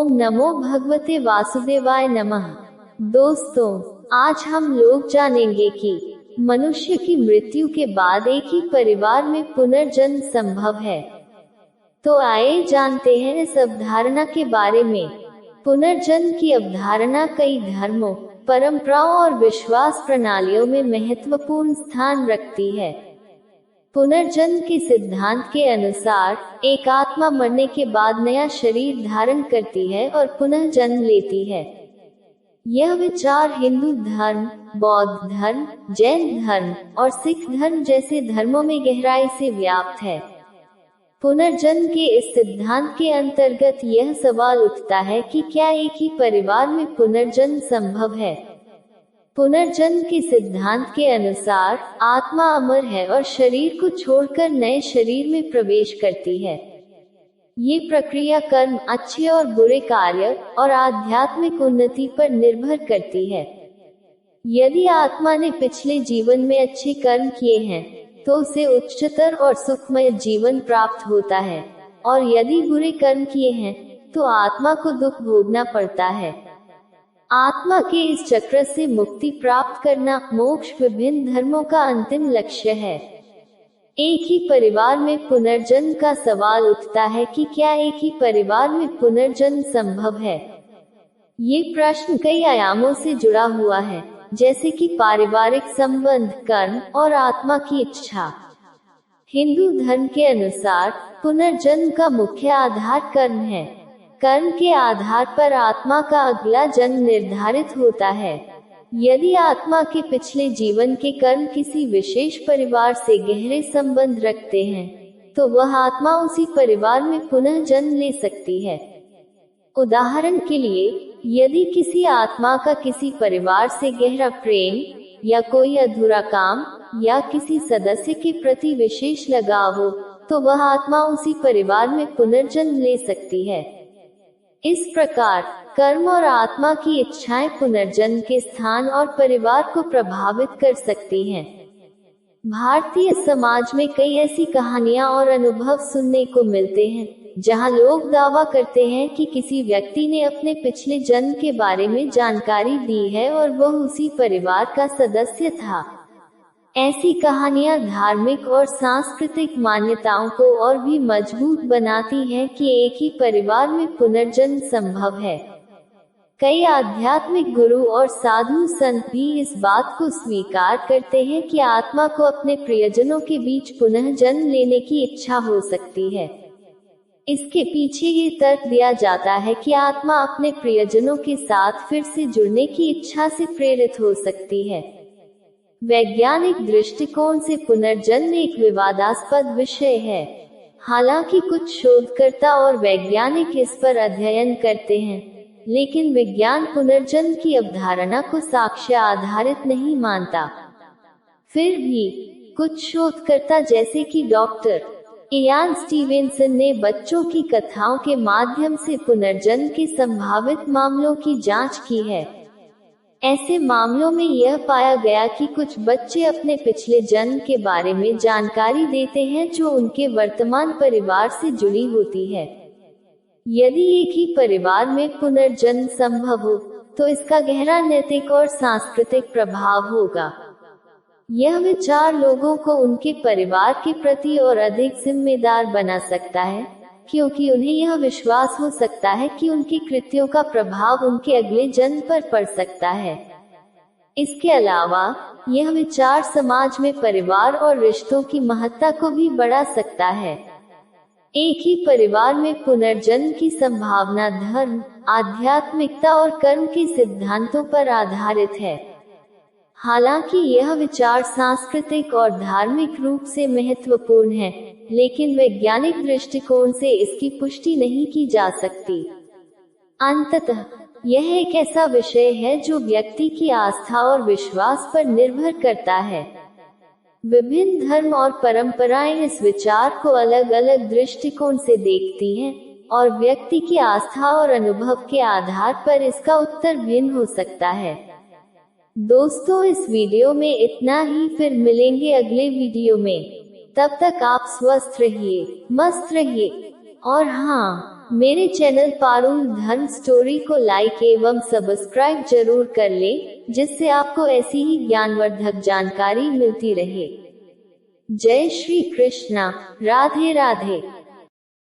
ओम नमो भगवते वासुदेवाय नमः। दोस्तों, आज हम लोग जानेंगे कि मनुष्य की मृत्यु के बाद एक ही परिवार में पुनर्जन्म संभव है। तो आइए जानते हैं इस अवधारणा के बारे में। पुनर्जन्म की अवधारणा कई धर्मों, परंपराओं और विश्वास प्रणालियों में महत्वपूर्ण स्थान रखती है। पुनर्जन्म के सिद्धांत के अनुसार एक आत्मा मरने के बाद नया शरीर धारण करती है और पुनः जन्म लेती है। यह विचार हिंदू धर्म, बौद्ध धर्म, जैन धर्म और सिख धर्म जैसे धर्मों में गहराई से व्याप्त है। पुनर्जन्म के इस सिद्धांत के अंतर्गत यह सवाल उठता है कि क्या एक ही परिवार में पुनर्जन्म संभव है। पुनर्जन्म के सिद्धांत के अनुसार आत्मा अमर है और शरीर को छोड़कर नए शरीर में प्रवेश करती है। ये प्रक्रिया कर्म, अच्छे और बुरे कार्य और आध्यात्मिक उन्नति पर निर्भर करती है। यदि आत्मा ने पिछले जीवन में अच्छे कर्म किए हैं तो उसे उच्चतर और सुखमय जीवन प्राप्त होता है, और यदि बुरे कर्म किए हैं तो आत्मा को दुख भोगना पड़ता है। आत्मा के इस चक्र से मुक्ति प्राप्त करना, मोक्ष, विभिन्न धर्मों का अंतिम लक्ष्य है। एक ही परिवार में पुनर्जन्म का सवाल उठता है कि क्या एक ही परिवार में पुनर्जन्म संभव है। ये प्रश्न कई आयामों से जुड़ा हुआ है, जैसे कि पारिवारिक संबंध, कर्म और आत्मा की इच्छा। हिंदू धर्म के अनुसार पुनर्जन्म का मुख्य आधार कर्म है। कर्म के आधार पर आत्मा का अगला जन्म निर्धारित होता है। यदि आत्मा के पिछले जीवन के कर्म किसी विशेष परिवार से गहरे संबंध रखते हैं तो वह आत्मा उसी परिवार में पुनः जन्म ले सकती है। उदाहरण के लिए, यदि किसी आत्मा का किसी परिवार से गहरा प्रेम या कोई अधूरा काम या किसी सदस्य के प्रति विशेष लगाव हो तो वह आत्मा उसी परिवार में पुनर्जन्म ले सकती है। इस प्रकार कर्म और आत्मा की इच्छाएं पुनर्जन्म के स्थान और परिवार को प्रभावित कर सकती हैं। भारतीय समाज में कई ऐसी कहानियां और अनुभव सुनने को मिलते हैं जहां लोग दावा करते हैं कि किसी व्यक्ति ने अपने पिछले जन्म के बारे में जानकारी दी है और वह उसी परिवार का सदस्य था। ऐसी कहानियां धार्मिक और सांस्कृतिक मान्यताओं को और भी मजबूत बनाती हैं कि एक ही परिवार में पुनर्जन्म संभव है। कई आध्यात्मिक गुरु और साधु संत भी इस बात को स्वीकार करते हैं कि आत्मा को अपने प्रियजनों के बीच पुनः जन्म लेने की इच्छा हो सकती है। इसके पीछे ये तर्क दिया जाता है कि आत्मा अपने प्रियजनों के साथ फिर से जुड़ने की इच्छा से प्रेरित हो सकती है। वैज्ञानिक दृष्टिकोण से पुनर्जन्म एक विवादास्पद विषय है। हालांकि कुछ शोधकर्ता और वैज्ञानिक इस पर अध्ययन करते हैं, लेकिन विज्ञान पुनर्जन्म की अवधारणा को साक्ष्य आधारित नहीं मानता। फिर भी कुछ शोधकर्ता जैसे कि डॉक्टर इयान स्टीवेंसन ने बच्चों की कथाओं के माध्यम से पुनर्जन्म के संभावित मामलों की जांच की है। ऐसे मामलों में यह पाया गया कि कुछ बच्चे अपने पिछले जन्म के बारे में जानकारी देते हैं जो उनके वर्तमान परिवार से जुड़ी होती है। यदि एक ही परिवार में पुनर्जन्म संभव हो तो इसका गहरा नैतिक और सांस्कृतिक प्रभाव होगा। यह विचार लोगों को उनके परिवार के प्रति और अधिक जिम्मेदार बना सकता है, क्योंकि उन्हें यह विश्वास हो सकता है कि उनके कृत्यों का प्रभाव उनके अगले जन्म पर पड़ सकता है। इसके अलावा यह विचार समाज में परिवार और रिश्तों की महत्ता को भी बढ़ा सकता है। एक ही परिवार में पुनर्जन्म की संभावना धर्म, आध्यात्मिकता और कर्म के सिद्धांतों पर आधारित है। हालांकि यह विचार सांस्कृतिक और धार्मिक रूप से महत्वपूर्ण है, लेकिन वैज्ञानिक दृष्टिकोण से इसकी पुष्टि नहीं की जा सकती। अंततः यह एक ऐसा विषय है जो व्यक्ति की आस्था और विश्वास पर निर्भर करता है। विभिन्न धर्म और परंपराएं इस विचार को अलग अलग दृष्टिकोण से देखती हैं, और व्यक्ति की आस्था और अनुभव के आधार पर इसका उत्तर भिन्न हो सकता है। दोस्तों, इस वीडियो में इतना ही। फिर मिलेंगे अगले वीडियो में। तब तक आप स्वस्थ रहिए, मस्त रहिए और हाँ, मेरे चैनल पारुल धन स्टोरी को लाइक एवं सब्सक्राइब जरूर कर लें, जिससे आपको ऐसी ही ज्ञानवर्धक जानकारी मिलती रहे। जय श्री कृष्णा। राधे राधे।